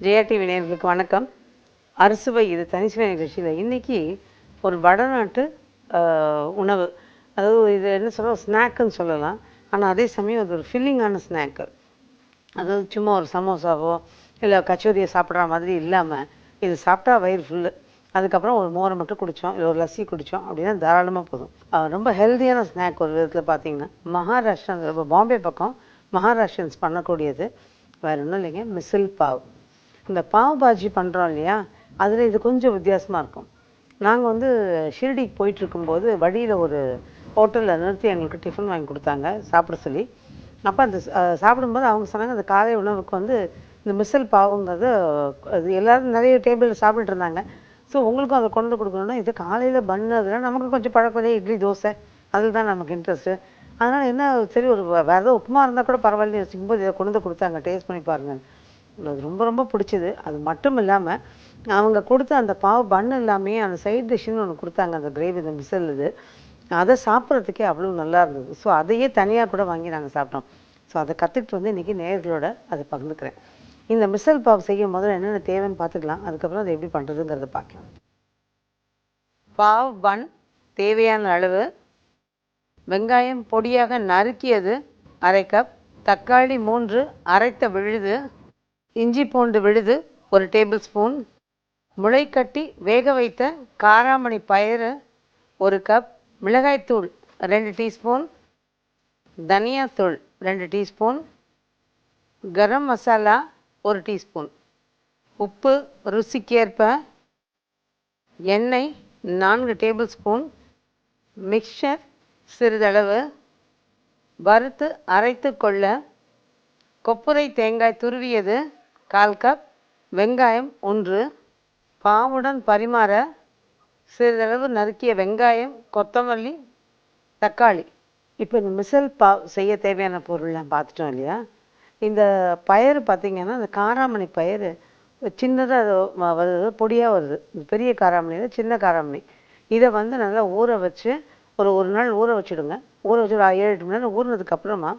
Jaya TV நேயர்களுக்கு வணக்கம். அறுசுவை இது தனிச்சுவை நிகழ்ச்சியில் இன்றைக்கி ஒரு வடநாட்டு உணவு, அதாவது இது என்ன சொல்ல ஸ்நாக்குன்னு சொல்லலாம். ஆனால் அதே சமயம் அது ஒரு ஃபில்லிங்கான ஸ்நாக்கு. அதாவது சும்மா ஒரு சமோசாவோ இல்லை கச்சோரியை சாப்பிட்ற மாதிரி இல்லாமல் இது சாப்பிட்டா வயிறு ஃபுல்லு, அதுக்கப்புறம் ஒரு மோரை மட்டும் குடித்தோம் இல்லை ஒரு லஸ்ஸி குடித்தோம் அப்படின்னா தாராளமாக போதும். ரொம்ப ஹெல்த்தியான ஸ்நாக் ஒரு விதத்தில் பார்த்தீங்கன்னா. மகாராஷ்டிரா பாம்பே பக்கம் மகாராஷ்டிரன்ஸ் பண்ணக்கூடியது வேறு ஒன்றும் இல்லைங்க, மிசில் பாவ். இந்த பாவ் பாஜி பண்ணுறோம் இல்லையா, அதில் இது கொஞ்சம் வித்தியாசமாக இருக்கும். நாங்கள் வந்து ஷிரடிக்கு போயிட்டுருக்கும்போது வழியில் ஒரு ஹோட்டலில் நிறுத்தி எங்களுக்கு டிஃபன் வாங்கி கொடுத்தாங்க சாப்பிட சொல்லி. அப்போ அந்த சாப்பிடும்போது அவங்க சொன்னாங்க அந்த காலை உணவுக்கு வந்து இந்த மிசல் பாவுங்கிறது அது எல்லோரும் நிறைய டேபிளில் சாப்பிட்டுட்டு இருந்தாங்க. ஸோ உங்களுக்கும் அதை கொண்டு கொடுக்கணுன்னா இது காலையில் பண்ணு அதெல்லாம் நமக்கு கொஞ்சம் பழக்கம், இட்லி தோசை அதில் தான் நமக்கு இன்ட்ரெஸ்ட்டு. அதனால் என்ன சரி ஒரு வேறு ஏதோ உப்புமா இருந்தால் கூட பரவாயில்ல யோசிக்கும்போது இதை கொண்டு கொடுத்தாங்க, டேஸ்ட் பண்ணி பாருங்கள். அது ரொம்ப ரொம்ப பிடிச்சிது. அது மட்டும் இல்லாமல் அவங்க கொடுத்த அந்த பாவ் பண்ணு இல்லாமே அந்த சைட் டிஷ்ஷுன்னு ஒன்று கொடுத்தாங்க, அந்த கிரேவி, இந்த மிசல் இது. அதை சாப்பிட்றதுக்கே அவ்வளோ நல்லா இருந்தது. ஸோ அதையே தனியாக கூட வாங்கி நாங்கள் சாப்பிட்டோம். ஸோ அதை கற்றுக்கிட்டு வந்து இன்றைக்கி நேயர்களோட அதை பகிர்ந்துக்கிறேன். இந்த மிசல் பாவ் செய்யும் முதல்ல என்னென்ன தேவைன்னு பார்த்துக்கலாம், அதுக்கப்புறம் அதை எப்படி பண்ணுறதுங்கிறத பார்க்கலாம். பாவ் பன் தேவையான அளவு: வெங்காயம் பொடியாக நறுக்கியது அரை கப், தக்காளி 3 அரைத்த விழுது, இஞ்சி பூண்டு விழுது 1 டேபிள் ஸ்பூன், முளைக்கட்டி வேக வைத்த காராமணி பயிறு 1 கப், மிளகாய்த்தூள் 2 டீஸ்பூன், தனியாத்தூள் 2 டீஸ்பூன், கரம் மசாலா 1 டீஸ்பூன், உப்பு ருசிக்கேற்ப, எண்ணெய் 4 டேபிள் ஸ்பூன், மிக்சர் சிறிதளவு, வறுத்து அரைத்து கொள்ள கொப்புரை தேங்காய் துருவியது 1/4 கப், வெங்காயம் 1, பாவுடன் பரிமாற சிறிதளவு நறுக்கிய வெங்காயம், கொத்தமல்லி, தக்காளி. இப்போ இந்த மிசல் பாவ் செய்ய தேவையான பொருள்லாம் பார்த்துட்டோம் இல்லையா. இந்த பயிறு பார்த்திங்கன்னா அந்த காராமணி பயிறு சின்னதாக வருது, பொடியாக வருது. பெரிய காராமணியில் சின்ன காராமணி. இதை வந்து நல்லா ஊற வச்சு ஒரு நாள் ஊற வச்சுடுங்க. ஊற வச்சு ஒரு 7-8 மணி நேரம் ஊறினதுக்கப்புறமா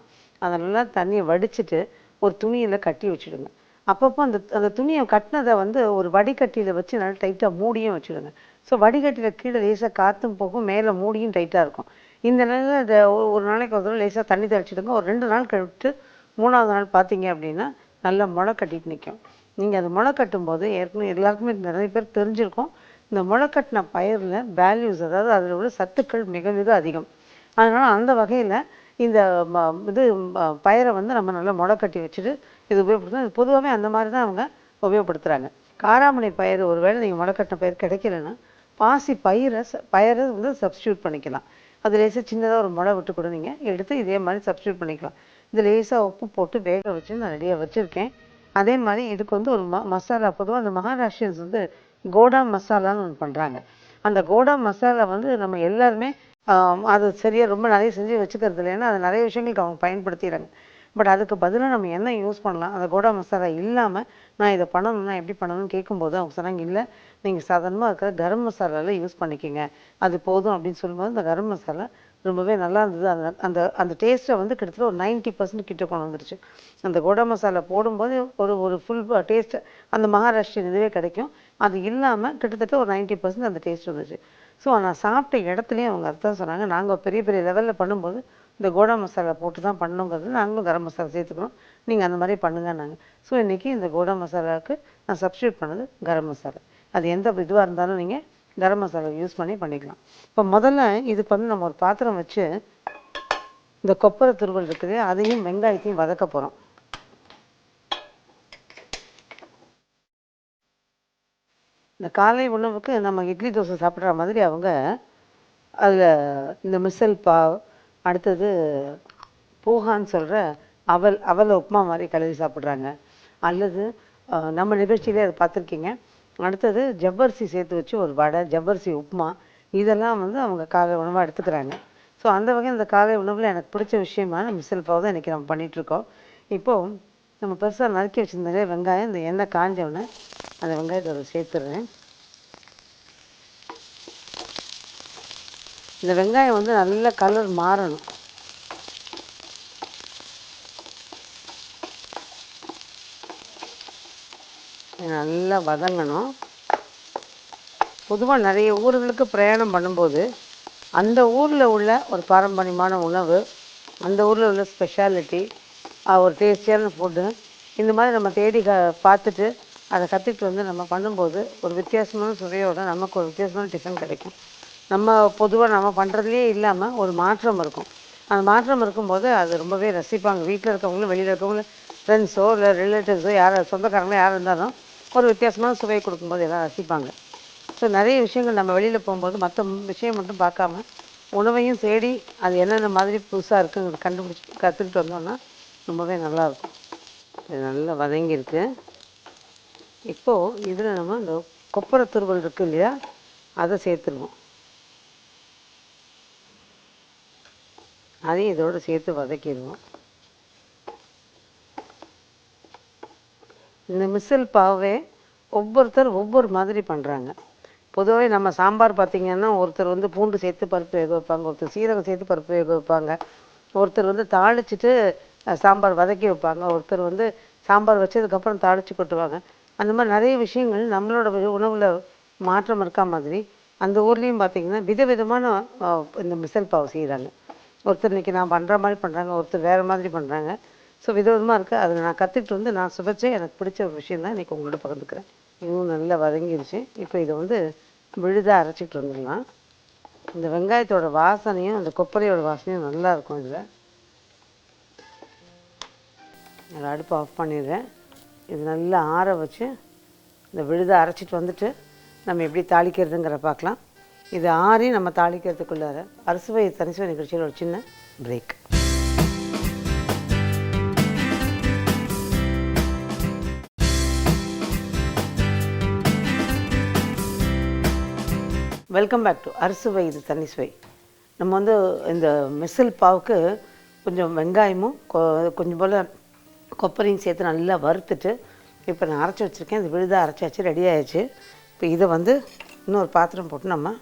அதை நல்லா தண்ணியை வடிச்சிட்டு ஒரு துணியில் கட்டி வச்சுடுங்க. அப்பப்போ அந்த துணியை கட்டினதை வந்து ஒரு வடிகட்டியில் வச்சு நல்லா டைட்டாக மூடியும் வச்சுடுங்க. ஸோ வடிகட்டியில் கீழே லேசாக காற்றும் போகும், மேலே மூடியும் டைட்டாக இருக்கும். இந்த நிலையில் இதை ஒரு நாளைக்கு ஒரு தடவை லேசாக தண்ணி தெளிச்சிடுங்க. ஒரு 2 நாள் கழித்து 3ஆவது நாள் பார்த்தீங்க அப்படின்னா நல்லா முளை கட்டிட்டு நிற்கும். நீங்கள் அது முளை கட்டும்போது ஏற்கனவே எல்லாருக்குமே நிறைய பேர் தெரிஞ்சிருக்கும், இந்த முளைக்கட்டின பயிரில் வேல்யூஸ், அதாவது அதில் உள்ள சத்துக்கள் மிக மிக அதிகம். அதனால் அந்த வகையில் இந்த பயிரை வந்து நம்ம நல்லா முளை கட்டி வச்சுட்டு இது உபயோகப்படுத்தணும். இது பொதுவாகவே அந்த மாதிரி தான் அவங்க உபயோகப்படுத்துகிறாங்க. காராமணி பயிர் ஒருவேளை நீங்கள் முளைக்கட்டின பயிர் கிடைக்கலன்னா பாசி பயிரை வந்து சப்ஸ்டியூட் பண்ணிக்கலாம். அது லேசாக சின்னதாக ஒரு முளை விட்டு கூட நீங்கள் எடுத்து இதே மாதிரி சப்ஸ்டியூட் பண்ணிக்கலாம். இது லேசாக உப்பு போட்டு வேக வச்சு நான் ரெடியாக வச்சுருக்கேன். அதே மாதிரி இதுக்கு வந்து ஒரு மசாலா, பொதுவாக அந்த மகாராஷ்டிரன்ஸ் வந்து கோடா மசாலான்னு ஒன்று பண்ணுறாங்க. அந்த கோடா மசாலா வந்து நம்ம எல்லாருமே அது சரியாக ரொம்ப நிறைய செஞ்சு வச்சுக்கிறது இல்லை, ஏன்னா அது நிறைய விஷயங்களுக்கு அவங்க பயன்படுத்திடுறாங்க. பட் அதுக்கு பதிலாக நம்ம என்ன யூஸ் பண்ணலாம், அந்த கோடா மசாலா இல்லாமல் நான் இதை பண்ணணும்னா எப்படி பண்ணணும்னு கேட்கும்போது அவங்க சொன்னாங்க, இல்லை நீங்கள் சாதாரணமாக இருக்கிற கரம் மசாலாவில் யூஸ் பண்ணிக்கோங்க, அது போதும் அப்படின்னு சொல்லும்போது இந்த கரம் மசாலா ரொம்பவே நல்லா இருந்தது. அந்த அந்த டேஸ்ட்டை வந்து கிட்டத்தட்ட ஒரு 90% கிட்ட கொண்டு வந்துருச்சு. அந்த கோடா மசாலா போடும்போது ஒரு ஃபுல் டேஸ்ட்டு அந்த மகாராஷ்டிரன் இதுவே கிடைக்கும். அது இல்லாமல் கிட்டத்தட்ட ஒரு 90% அந்த டேஸ்ட் வந்துச்சு. ஸோ நான் சாப்பிட்ட இடத்துலையும் அவங்க அதான் சொன்னாங்க, நாங்கள் பெரிய பெரிய லெவலில் பண்ணும்போது இந்த கோடா மசாலா போட்டு தான் பண்ணணுங்கிறது, நாங்களும் கரம் மசாலா சேர்த்துக்கணும், நீங்கள் அந்த மாதிரி பண்ணுங்கன்னாங்க. ஸோ இன்றைக்கி இந்த கோடா மசாலாவுக்கு நான் சப்ஸ்டியூட் பண்ணது கரம் மசாலா. அது எந்த இதுவாக இருந்தாலும் நீங்கள் கரம் மசாலா யூஸ் பண்ணிக்கலாம். இப்போ முதல்ல இதுக்கு வந்து நம்ம ஒரு பாத்திரம் வச்சு இந்த கொப்பரை துருவல் இருக்குது, அதையும் வெங்காயத்தையும் வதக்க போகிறோம். இந்த காலை உணவுக்கு நம்ம இட்லி தோசை சாப்பிட்ற மாதிரி அவங்க அதில் இந்த மிசல் பாவ், அடுத்தது போகான்னு சொல்கிற அவல் உப்புமா மாதிரி கலரி சாப்பிட்றாங்க. அல்லது நம்ம நிகழ்ச்சியிலே அதை பார்த்துருக்கீங்க. அடுத்தது ஜவ்வரிசி சேர்த்து வச்சு ஒரு வடை, ஜவ்வரிசி உப்புமா, இதெல்லாம் வந்து அவங்க காலை உணவாக எடுத்துக்கிறாங்க. ஸோ அந்த வகையில் இந்த காலை உணவில் எனக்கு பிடிச்ச விஷயமான மிசல் பாவ் தான் இன்றைக்கி நம்ம பண்ணிகிட்ருக்கோம். இப்போது நம்ம பெருசாக நறுக்கி வச்சுருந்தாலே வெங்காயம், இந்த எண்ணெய் காஞ்சவுடனே அந்த வெங்காயத்தை சேர்த்துடுறேன். இந்த வெங்காயம் வந்து நல்ல கலர் மாறணும். நல்லா வதங்கணும். பொதுவாக நிறைய ஊர்களுக்கு பிரயாணம் பண்ணும்போது அந்த ஊரில் உள்ள ஒரு பாரம்பரியமான உணவு, அந்த ஊரில் உள்ள ஸ்பெஷாலிட்டி, ஒரு டேஸ்டியான ஃபுட்டு, இந்த மாதிரி நம்ம தேடி பார்த்துட்டு அதை கற்றுக்கிட்டு வந்து நம்ம பண்ணும்போது ஒரு வித்தியாசமான சுவையோட நமக்கு ஒரு வித்தியாசமான டிஃபன் கிடைக்கும். நம்ம பொதுவாக நம்ம பண்ணுறதுலே இல்லாமல் ஒரு மாற்றம் இருக்கும். அந்த மாற்றம் இருக்கும்போது அது ரொம்பவே ரசிப்பாங்க. வீட்டில் இருக்கவங்களும் வெளியில் இருக்கவங்களும் ஃப்ரெண்ட்ஸோ இல்லை ரிலேட்டிவ்ஸோ யார் சொந்தக்காரங்களோ யார் இருந்தாலும் ஒரு வித்தியாசமான சுவை கொடுக்கும்போது எல்லாம் ரசிப்பாங்க. ஸோ நிறைய விஷயங்கள் நம்ம வெளியில் போகும்போது மற்ற விஷயம் மட்டும் பார்க்காம உணவையும் தேடி அது என்னென்ன மாதிரி புதுசாக இருக்குங்கிறது கண்டுபிடிச்சி கற்றுக்கிட்டு வந்தோம்னா ரொம்பவே நல்லாயிருக்கும். இது நல்லா வதங்கியிருக்கு. இப்போது இதில் நம்ம இந்த கொப்பரை துருவல் இருக்குது இல்லையா, அதை சேர்த்துருவோம். அதையும் இதோடு சேர்த்து வதக்கிடுவோம். இந்த மிசல் பாவே ஒவ்வொருத்தர் ஒவ்வொரு மாதிரி பண்ணுறாங்க. பொதுவாகவே நம்ம சாம்பார் பார்த்திங்கன்னா ஒருத்தர் வந்து பூண்டு சேர்த்து பருப்பு வேக வைப்பாங்க, ஒருத்தர் சீரகம் சேர்த்து பருப்பு வேக வைப்பாங்க, ஒருத்தர் வந்து தாளிச்சிட்டு சாம்பார் வதக்கி வைப்பாங்க, ஒருத்தர் வந்து சாம்பார் வச்சதுக்கப்புறம் தாளித்து கொட்டுவாங்க. அந்த மாதிரி நிறைய விஷயங்கள் நம்மளோட உணவில் மாற்றம் இருக்கா மாதிரி அந்த ஊர்லேயும் பார்த்திங்கன்னா விதவிதமான இந்த மிசல் பாவு செய்கிறாங்க. ஒருத்தர் இன்றைக்கி நான் பண்ணுற மாதிரி பண்ணுறாங்க, ஒருத்தர் வேறு மாதிரி பண்ணுறாங்க. ஸோ விதவிதமாக இருக்குது. அதில் நான் கற்றுக்கிட்டு வந்து நான் சுவைச்சே எனக்கு பிடிச்ச ஒரு விஷயம் தான் இன்றைக்கி உங்களோட பகிர்ந்துக்கிறேன். இதுவும் நல்லா வதங்கிடுச்சு. இப்போ இதை வந்து விழுதாக அரைச்சிட்டு வந்துடலாம். இந்த வெங்காயத்தோட வாசனையும் அந்த கொப்பரையோட வாசனையும் நல்லாயிருக்கும். இதில் அடுப்பு ஆஃப் பண்ணிடுறேன். இது நல்லா ஆற வச்சு இந்த விழுதாக அரைச்சிட்டு வந்துட்டு நம்ம எப்படி தாளிக்கிறதுங்கிற பார்க்கலாம். இது ஆறி நம்ம தாளிக்கிறதுக்குள்ளார அறுசுவை தனிசுவை நிகழ்ச்சியில் ஒரு சின்ன பிரேக். வெல்கம் பேக் டு அறுசுவை இது தனிசுவை. நம்ம வந்து இந்த மிசல் பாவுக்கு கொஞ்சம் வெங்காயமும் கொஞ்சம் போல் கொப்பரையும் சேர்த்து நல்லா வறுத்துட்டு இப்போ நான் அரைச்சி வச்சுருக்கேன். இது விழுதாக அரைச்சாச்சு, ரெடி ஆகிடுச்சு. இப்போ இதை வந்து இன்னொரு பாத்திரம் போட்டு நம்ம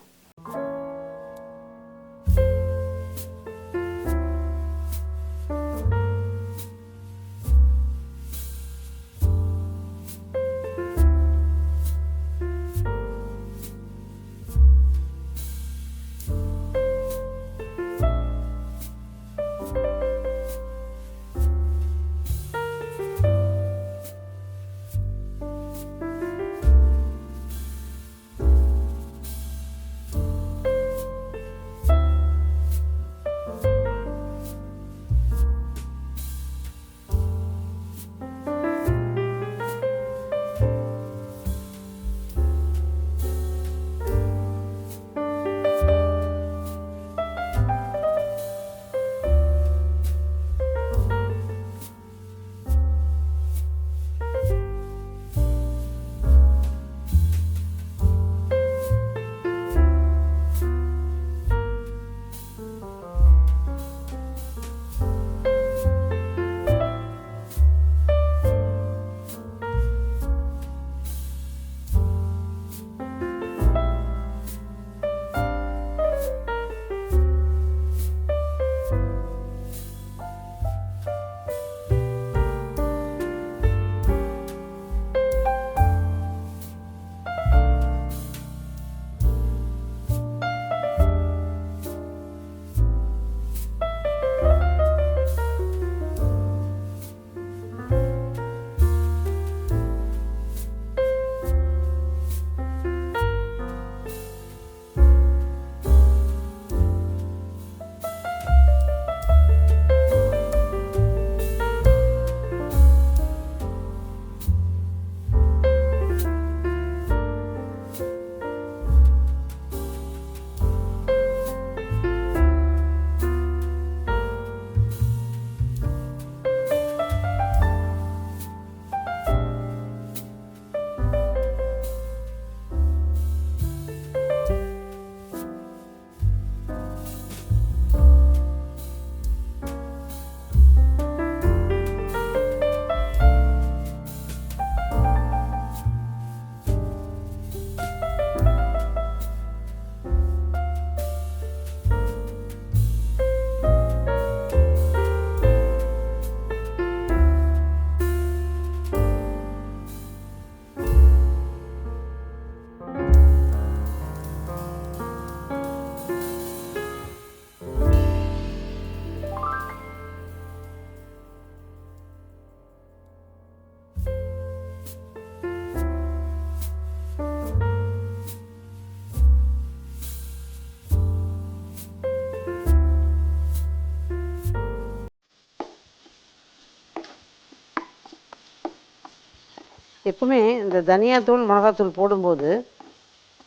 எப்பவுமே இந்த தனியாத்தூள் மிளகாத்தூள் போடும்போது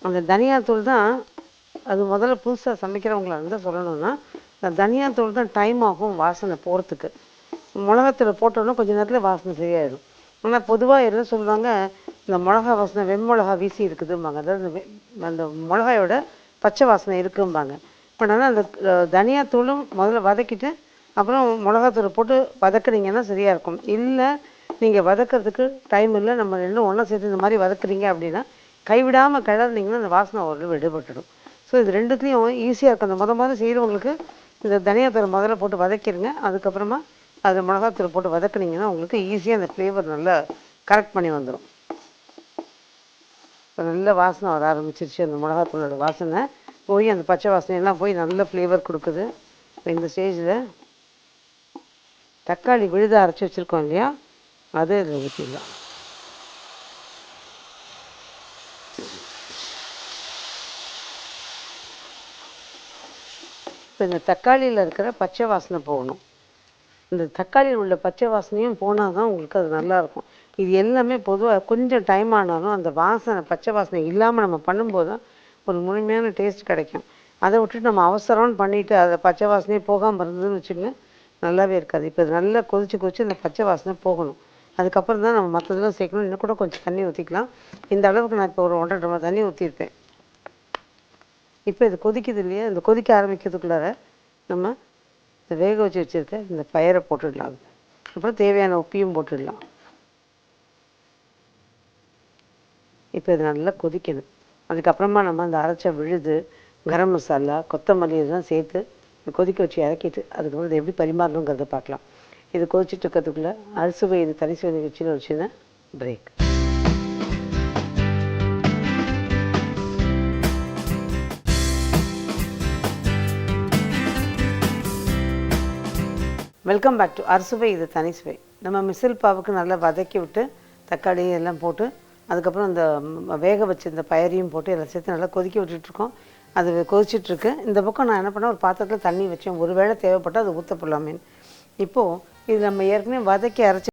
அந்த தனியாத்தூள் தான் அது முதல்ல புதுசாக சமைக்கிறவங்களா இருந்தால் சொல்லணும்னா இந்த தனியாத்தூள் தான் டைம் ஆகும் வாசனை போகிறதுக்கு. மிளகாத்தூளை போட்டோன்னா கொஞ்சம் நேரத்தில் வாசனை சரியாயிடும். ஆனால் பொதுவாக என்ன சொல்லுவாங்க, இந்த மிளகா வாசனை வெண்மிளகா வீசி இருக்குதும்பாங்க. அதாவது அந்த மிளகாயோட பச்சை வாசனை இருக்கும்பாங்க. பட் ஆனால் அந்த தனியாத்தூளும் முதல்ல வதக்கிட்டு அப்புறம் மிளகாத்தூளை போட்டு வதக்குனீங்கன்னா சரியாக இருக்கும். இல்லை நீங்கள் வதக்கிறதுக்கு டைம் இல்லை, நம்ம ரெண்டும் ஒன்றா சேர்த்து இந்த மாதிரி வதக்குறீங்க அப்படின்னா கைவிடாமல் கிளறினீங்கன்னா அந்த வாசனை ஒரு விடுபட்டுடும். ஸோ இது ரெண்டுத்துலேயும் ஈஸியாக இருக்கும். அந்த மொதல் செய்கிறவங்களுக்கு இந்த தனியாத்தூளை முதல்ல போட்டு வதக்கிடுங்க. அதுக்கப்புறமா அது மிளகாத்தூளை போட்டு வதக்குனீங்கன்னா உங்களுக்கு ஈஸியாக அந்த ஃப்ளேவர் நல்லா கரெக்ட் பண்ணி வந்துடும். இப்போ நல்ல வாசனை வர ஆரம்பிச்சிருச்சு. அந்த மிளகாத்தூளோட வாசனை போய் அந்த பச்சை வாசனையெல்லாம் போய் நல்ல ஃப்ளேவர் கொடுக்குது. இப்போ இந்த ஸ்டேஜில் தக்காளி விழுத அரைச்சி வச்சுருக்கோம் இல்லையா, அது இதில் ஊற்றிடலாம். இப்போ இந்த தக்காளியில் இருக்கிற பச்சை வாசனை போகணும். இந்த தக்காளியில் உள்ள பச்சை வாசனையும் போனால் தான் உங்களுக்கு அது நல்லாயிருக்கும். இது எல்லாமே பொதுவாக கொஞ்சம் டைம் ஆனாலும் அந்த வாசனை பச்சை வாசனை இல்லாமல் நம்ம பண்ணும்போது தான் ஒரு முழுமையான டேஸ்ட் கிடைக்கும். அதை விட்டுட்டு நம்ம அவசரம்னு பண்ணிவிட்டு அதை பச்சை வாசனையே போகாமல் இருந்ததுன்னு வச்சுக்கோங்க, நல்லாவே இருக்காது. இப்போ இது நல்லா கொதித்து இந்த பச்சை வாசனை போகணும். அதுக்கப்புறம் தான் நம்ம மற்றதெல்லாம் சேர்க்கணும். இன்னும் கூட கொஞ்சம் தண்ணி ஊற்றிக்கலாம். இந்த அளவுக்கு நான் இப்போ ஒரு 1.5 டம்ளர் தண்ணி ஊற்றிருப்பேன். இப்போ இது கொதிக்குது இல்லையா, இந்த கொதிக்க ஆரம்பிக்கிறதுக்குள்ளார நம்ம இந்த வேக வச்சு வச்சுருக்க இந்த பயிரை போட்டுடலாம். அப்புறம் தேவையான உப்பையும் போட்டுடலாம். இப்போ இது நல்லா கொதிக்கணும். அதுக்கப்புறமா நம்ம அந்த அரைச்ச விழுது, கரம் மசாலா, கொத்தமல்லி இதெல்லாம் சேர்த்து கொதிக்க வச்சு இறக்கிட்டு அதுக்கப்புறம் இதை எப்படி பரிமாறணுங்கிறத பார்க்கலாம். இது கொதிச்சுட்டு இருக்கிறதுக்குள்ளே அறுசுவை இது தனி சுவை நிகழ்ச்சியில் ஒரு சின்ன பிரேக். வெல்கம் பேக் டு அறுசுவை இது தனி சுவை. நம்ம மிசில் பாவுக்கு நல்லா வதக்கி விட்டு தக்காளி எல்லாம் போட்டு அதுக்கப்புறம் இந்த வேக வச்சு இந்த பயரையும் போட்டு எல்லாம் சேர்த்து நல்லா கொதிக்க விட்டுட்ருக்கோம். அது கொதிச்சிட்ருக்கு. இந்த பக்கம் நான் என்ன பண்ணேன், ஒரு பாத்திரத்தில் தண்ணி வச்சேன். ஒரு வேளை தேவைப்பட்டால் அது ஊற்றப்படலாமேன்னு. இப்போது இது நம்ம ஏற்கனவே வதக்கி அரைச்சி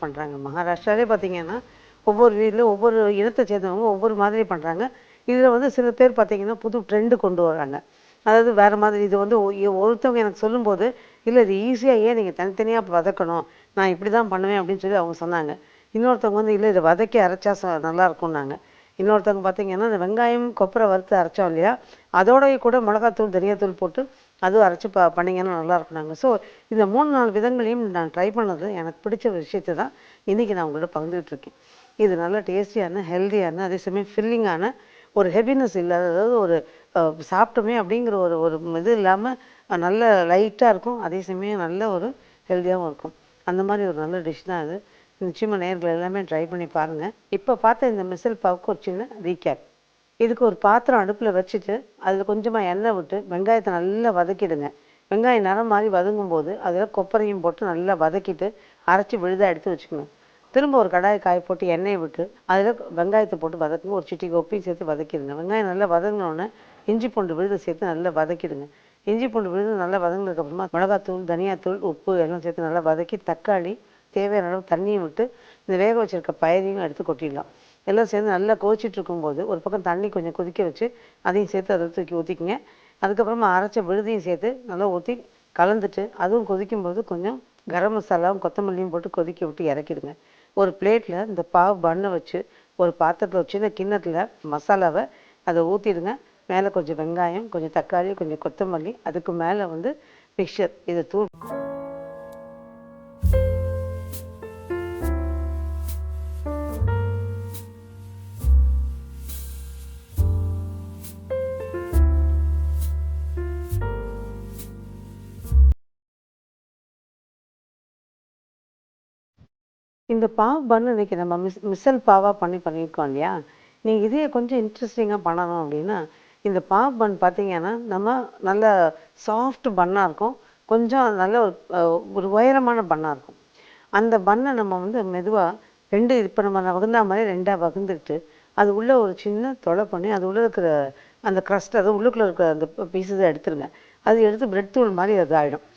பண்ணுறாங்க. மகாராஷ்டிராலே பார்த்தீங்கன்னா ஒவ்வொரு வீட்லையும் ஒவ்வொரு இனத்தை சேர்ந்தவங்க ஒவ்வொரு மாதிரி பண்ணுறாங்க. இதில் வந்து சில பேர் பார்த்தீங்கன்னா புது ட்ரெண்டு கொண்டு வராங்க. அதாவது வேறு மாதிரி இது வந்து ஒருத்தவங்க எனக்கு சொல்லும்போது, இல்லை இது ஈஸியாக ஏன் நீங்கள் தனித்தனியாக வதக்கணும், நான் இப்படி தான் பண்ணுவேன் அப்படின்னு சொல்லி அவங்க சொன்னாங்க. இன்னொருத்தவங்க வந்து இல்லை இதை வதக்கி அரைச்சா நல்லாயிருக்கும்னாங்க. இன்னொருத்தவங்க பார்த்தீங்கன்னா இந்த வெங்காயம் கொப்பரை வறுத்து அரைச்சோம் இல்லையா, அதோடய கூட மிளகாத்தூள் தனியாத்தூள் போட்டு அதுவும் அரைச்சி பண்ணிங்கன்னா நல்லா இருக்குனாங்க. ஸோ இந்த 3-4 விதங்களையும் நான் ட்ரை பண்ணது எனக்கு பிடிச்ச விஷயத்தை தான் இன்றைக்கி நான் உங்களோட பகிர்ந்துட்டு இருக்கேன். இது நல்லா டேஸ்டியான, ஹெல்த்தியான, அதே சமயம் ஃபில்லிங்கான, ஒரு ஹெவினஸ் இல்லாத, அதாவது ஒரு சாப்பிட்டோமே அப்படிங்கிற ஒரு ஒரு இது இல்லாமல் நல்ல லைட்டாக இருக்கும், அதே சமயம் நல்ல ஒரு ஹெல்த்தியாகவும் இருக்கும். அந்த மாதிரி ஒரு நல்ல டிஷ் தான் அது. நிச்சயமாக நேயர்கள் எல்லாமே ட்ரை பண்ணி பாருங்கள். இப்போ பார்த்த இந்த மிசல் பாவுக்கு ஒரு சின்ன ரீகேப். இதுக்கு ஒரு பாத்திரம் அடுப்பில் வச்சுட்டு அதில் கொஞ்சமாக எண்ணெய் விட்டு வெங்காயத்தை நல்லா வதக்கிடுங்க. வெங்காயம் நிறம் மாதிரி வதங்கும்போது அதில் கொப்பரையும் போட்டு நல்லா வதக்கிட்டு அரைச்சி விழுதாக எடுத்து வச்சுக்கணும். திரும்ப ஒரு கடாயை காய போட்டு எண்ணெயை விட்டு அதில் வெங்காயத்தை போட்டு வதக்குங்க. ஒரு சிட்டிக்கு உப்பையும் சேர்த்து வதக்கிடுங்க. வெங்காயம் நல்லா வதங்கினோடனே இஞ்சி பூண்டு விழுதை சேர்த்து நல்லா வதக்கிடுங்க. இஞ்சி பூண்டு விழுது நல்லா வதங்கினதுக்கப்புறமா மிளகாத்தூள், தனியாத்தூள், உப்பு எல்லாம் சேர்த்து நல்லா வதக்கி தக்காளி தேவையான அளவு தண்ணியை விட்டு இந்த வேக வச்சுருக்க பயரையும் எடுத்து கொட்டிடலாம். எல்லாம் சேர்ந்து நல்லா கொதிச்சிட்டு இருக்கும்போது ஒரு பக்கம் தண்ணி கொஞ்சம் கொதிக்க வச்சு அதையும் சேர்த்து அதை தூக்கி ஊற்றிக்கிங்க. அதுக்கப்புறமா அரைச்ச விழுதையும் சேர்த்து நல்லா ஊற்றி கலந்துட்டு அதுவும் கொதிக்கும்போது கொஞ்சம் கரம் மசாலாவும் கொத்தமல்லியும் போட்டு கொதிக்க விட்டு இறக்கிடுங்க. ஒரு பிளேட்டில் இந்த பாவு பண்ணை வச்சு ஒரு பாத்திரத்தில் சின்ன கிண்ணத்தில் மசாலாவை அதை ஊற்றிடுங்க. மேலே கொஞ்சம் வெங்காயம், கொஞ்சம் தக்காளி, கொஞ்சம் கொத்தமல்லி, அதுக்கு மேலே வந்து மிக்சர் இதை தூள். இந்த பாவ் பன்னு இன்றைக்கி நம்ம மிசல் பாவாக பண்ணியிருக்கோம் இல்லையா, நீங்கள் இதே கொஞ்சம் இன்ட்ரெஸ்டிங்காக பண்ணணும் அப்படின்னா இந்த பாவ் பன் பார்த்தீங்கன்னா நம்ம நல்ல சாஃப்ட் பன்னாக இருக்கும், கொஞ்சம் நல்ல ஒரு உயரமான பன்னாக இருக்கும். அந்த பன்னை நம்ம வந்து மெதுவாக இப்போ நம்ம வகுந்தா மாதிரி 2ஆக வகுந்துட்டு அது உள்ளே ஒரு சின்ன தொலை பண்ணி அது உள்ளே இருக்கிற அந்த க்ரஸ்ட், அது உள்ளுக்குள்ளே இருக்கிற அந்த பீஸஸை எடுத்துருங்க. அது எடுத்து பிரெட் தூள் மாதிரி அது ஆகிடும்.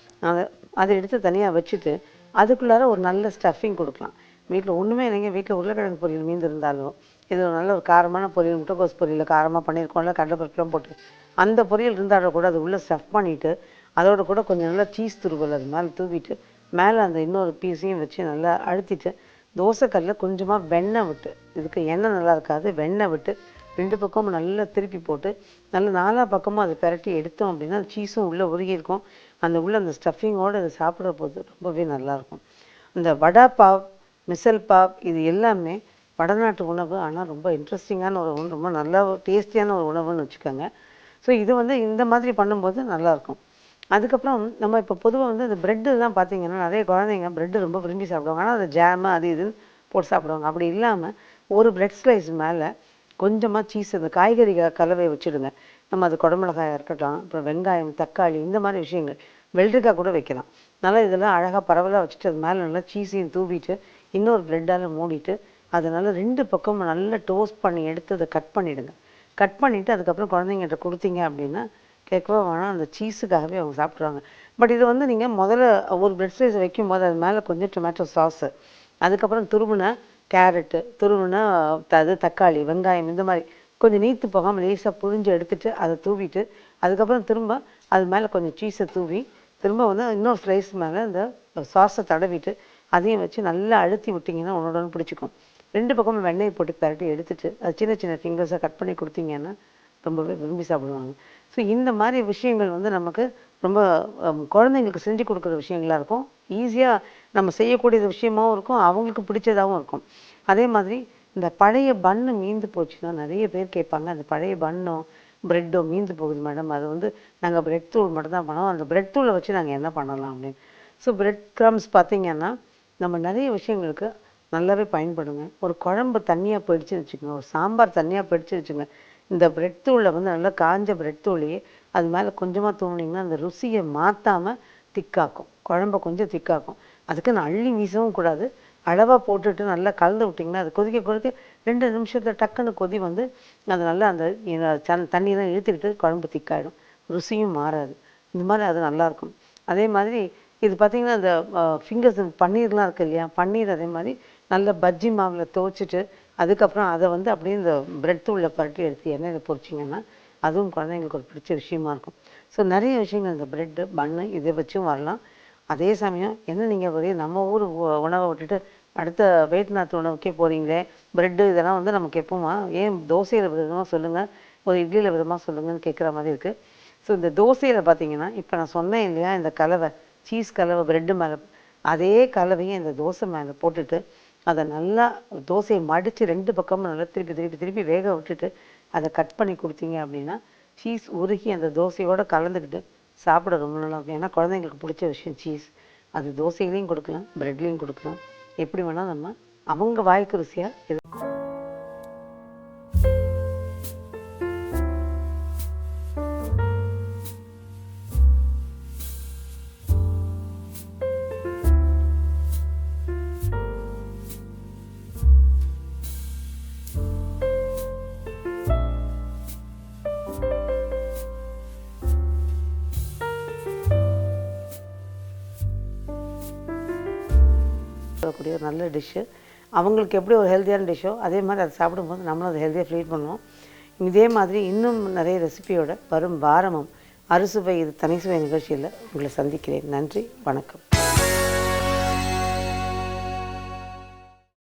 அதை எடுத்து தனியாக வச்சுட்டு அதுக்குள்ளார ஒரு நல்ல ஸ்டஃபிங் கொடுக்கலாம். வீட்டில் ஒன்றுமே இல்லைங்க, வீட்டில் உருளைக்கிழங்கு பொரியல் மீந்து இருந்தாலும் இது ஒரு நல்ல ஒரு காரமான பொரியல், முட்டைக்கோஸ் பொரியல் காரமாக பண்ணியிருக்கோம்ல, கடலைப்பருப்புலாம் போட்டு அந்த பொரியல் இருந்தாலும் கூட அது உள்ளே ஸ்டஃப் பண்ணிவிட்டு அதோட கூட கொஞ்சம் நல்லா சீஸ் துருவல் அது மேலே தூவிட்டு மேலே அந்த இன்னொரு பீஸையும் வச்சு நல்லா அழுத்திட்டு தோசைக்கல்லில் கொஞ்சமாக வெண்ணெய் விட்டு, இதுக்கு எண்ணெய் நல்லா இருக்காது, வெண்ணெய் விட்டு 2 பக்கமும் நல்லா திருப்பி போட்டு நல்லா 4 பக்கமும் அதை பிரட்டி எடுத்தோம் அப்படின்னா சீஸும் உள்ளே உருகியிருக்கும். அந்த உள்ள அந்த ஸ்டஃபிங்கோடு அதை சாப்பிட்ற போது ரொம்பவே நல்லாயிருக்கும். இந்த வடா பாவ், மிசல் பாவ் இது எல்லாமே வடநாட்டு உணவு. ஆனால் ரொம்ப இன்ட்ரெஸ்டிங்கான ஒரு உணவு, ரொம்ப நல்லா டேஸ்டியான ஒரு உணவுன்னு வச்சுக்கோங்க. ஸோ இது வந்து இந்த மாதிரி பண்ணும்போது நல்லாயிருக்கும். அதுக்கப்புறம் நம்ம இப்போ பொதுவாக வந்து இந்த ப்ரெட்டுலாம் பார்த்தீங்கன்னா நிறைய குழந்தைங்க ப்ரெட்டு ரொம்ப விரும்பி சாப்பிடுவாங்க. ஆனால் அது ஜாமு அது இதுன்னு போட்டு சாப்பிடுவாங்க. அப்படி இல்லாமல் ஒரு ப்ரெட் ஸ்லைஸ் மேலே கொஞ்சமாக சீஸ், அந்த காய்கறி கலவையை வச்சுடுங்க. நம்ம அது குடமிளகாயாக இருக்கட்டும், அப்புறம் வெங்காயம், தக்காளி, இந்த மாதிரி விஷயங்கள், வெள்ளரிக்காய் கூட வைக்கலாம். நல்லா இதெல்லாம் அழகாக பரவலாக வச்சுட்டு அது மேலே நல்லா சீஸையும் தூவிட்டு இன்னொரு ப்ரெட்டால் மூடிட்டு அதை நல்லா 2 பக்கமும் நல்லா டோஸ்ட் பண்ணி எடுத்து அதை கட் பண்ணிவிடுங்க. கட் பண்ணிவிட்டு அதுக்கப்புறம் குழந்தைங்கிட்ட கொடுத்தீங்க அப்படின்னா கேட்கவே வேணாம், அந்த சீஸுக்காகவே அவங்க சாப்பிட்ருவாங்க. பட் இது வந்து நீங்கள் முதல்ல ஒரு ப்ரெட் ஸ்லைஸ் வைக்கும்போது அது மேலே கொஞ்சம் டொமேட்டோ சாஸு, அதுக்கப்புறம் துருவின கேரட்டு, துருவின தக்காளி, வெங்காயம், இந்த மாதிரி கொஞ்சம் நீத்து போகாமல் லேசாக புழிஞ்சு எடுத்துட்டு அதை தூவிட்டு அதுக்கப்புறம் திரும்ப அது மேலே கொஞ்சம் சீஸை தூவி திரும்ப வந்து இன்னொரு ஸ்லைஸ் மேலே இந்த சாஸை தடவிட்டு அதையும் வச்சு நல்லா அழுத்தி விட்டிங்கன்னா ஒன்று பிடிச்சிக்கும். 2 பக்கமும் வெண்ணெய் போட்டு பரட்டி எடுத்துட்டு அது சின்ன சின்ன ஃபிங்கர்ஸை கட் பண்ணி கொடுத்தீங்கன்னா ரொம்பவே விரும்பி சாப்பிடுவாங்க. ஸோ இந்த மாதிரி விஷயங்கள் வந்து நமக்கு ரொம்ப குழந்தைங்களுக்கு செஞ்சு கொடுக்குற விஷயங்களாக இருக்கும். ஈஸியாக நம்ம செய்யக்கூடிய விஷயமாகவும் இருக்கும், அவங்களுக்கு பிடிச்சதாகவும் இருக்கும். அதே மாதிரி இந்த பழைய பன்னு மீந்து போச்சுன்னா நிறைய பேர் கேட்பாங்க, அந்த பழைய பன்னோ ப்ரெட்டோ மீந்து போகுது மேடம், அது வந்து நாங்கள் ப்ரெட் தூள் மட்டும் தான் பண்ணுவோம், அந்த ப்ரெட் தூளை வச்சு நாங்கள் என்ன பண்ணலாம் அப்படின்னு. ஸோ ப்ரெட் க்ரம்ஸ் பார்த்திங்கன்னா நம்ம நிறைய விஷயங்களுக்கு நல்லாவே பயன்படுங்க. ஒரு குழம்பு தண்ணியாக போயிடுச்சுன்னு வச்சுக்கோங்க, ஒரு சாம்பார் தண்ணியாக போயிடுச்சு வச்சுக்கோங்க, இந்த ப்ரெட் தூளில் வந்து நல்லா காஞ்ச ப்ரெட் தூளையே அது மேலே கொஞ்சமாக தூண்டிங்கன்னா அந்த ருசியை மாற்றாமல் திக்காக்கும், குழம்ப கொஞ்சம் திக்காக்கும். அதுக்கு நான் அள்ளி வீசவும் கூடாது, அளவாக போட்டுட்டு நல்லா கலந்து விட்டிங்கன்னா அது கொதிக்க கொதிக்க 2 நிமிஷத்தில் டக்குன்னு கொதி வந்து அது நல்லா அந்த தண்ணியெலாம் இழுத்துக்கிட்டு குழம்பு திக்காயிடும், ருசியும் மாறாது. இந்த மாதிரி அது நல்லாயிருக்கும். அதே மாதிரி இது பார்த்தீங்கன்னா இந்த ஃபிங்கர்ஸ் பன்னீர்லாம் இருக்குது இல்லையா, பன்னீர் அதே மாதிரி நல்ல பஜ்ஜி மாவில் துவச்சிட்டு அதுக்கப்புறம் அதை வந்து அப்படியே இந்த பிரெட் தூளில் பரட்டி எடுத்து எண்ணெயில் பொரிச்சிங்கன்னா அதுவும் குழந்தைங்களுக்கு ஒரு பிடிச்ச விஷயமா இருக்கும். ஸோ நிறைய விஷயங்கள் இந்த ப்ரெட்டு பன்னு இதை வச்சும் வரலாம். அதே சமயம் என்ன நீங்கள் ஒரே நம்ம ஊர் உணவை விட்டுட்டு அடுத்த வேட்நாத் உணவுக்கே போகிறீங்களே, ப்ரெட்டு இதெல்லாம் வந்து நமக்கு எப்போமா ஏன் தோசையில் விதமாக சொல்லுங்கள், ஒரு இட்லியில் விதமாக சொல்லுங்கன்னு கேட்குற மாதிரி இருக்குது. ஸோ இந்த தோசையில் பார்த்தீங்கன்னா இப்போ நான் சொன்னேன் இல்லையா, இந்த கலவை சீஸ் கலவை ப்ரெட்டு மேலே, அதே கலவையை இந்த தோசை மேலே போட்டுட்டு அதை நல்லா தோசையை மடித்து 2 பக்கமும் நல்லா திருப்பி திருப்பி திருப்பி வேக விட்டுட்டு அதை கட் பண்ணி கொடுத்தீங்க அப்படின்னா சீஸ் உருகி அந்த தோசையோடு கலந்துக்கிட்டு சாப்பிட ரொம்ப நல்லா இருக்கும். ஏன்னா குழந்தைங்களுக்கு பிடிச்ச விஷயம் சீஸ். அது தோசையிலையும் கொடுக்கலாம், ப்ரெட்லேயும் கொடுக்கலாம், எப்படி வேணால் நம்ம அவங்க வாய்க்கு ருசியாக கூடிய ஒரு நல்ல டிஷ்ஷு. அவங்களுக்கு எப்படி ஒரு ஹெல்த்தியான டிஷ்ஷோ அதே மாதிரி அதை சாப்பிடும்போது நம்மளும் அதை ஹெல்த்தியாக ஃபீல் பண்ணுவோம். இதே மாதிரி இன்னும் நிறைய ரெசிபியோட வரும் வாரமும் அறுசுவை இது தனி சுவை நிகழ்ச்சியில் உங்களை சந்திக்கிறேன். நன்றி, வணக்கம்.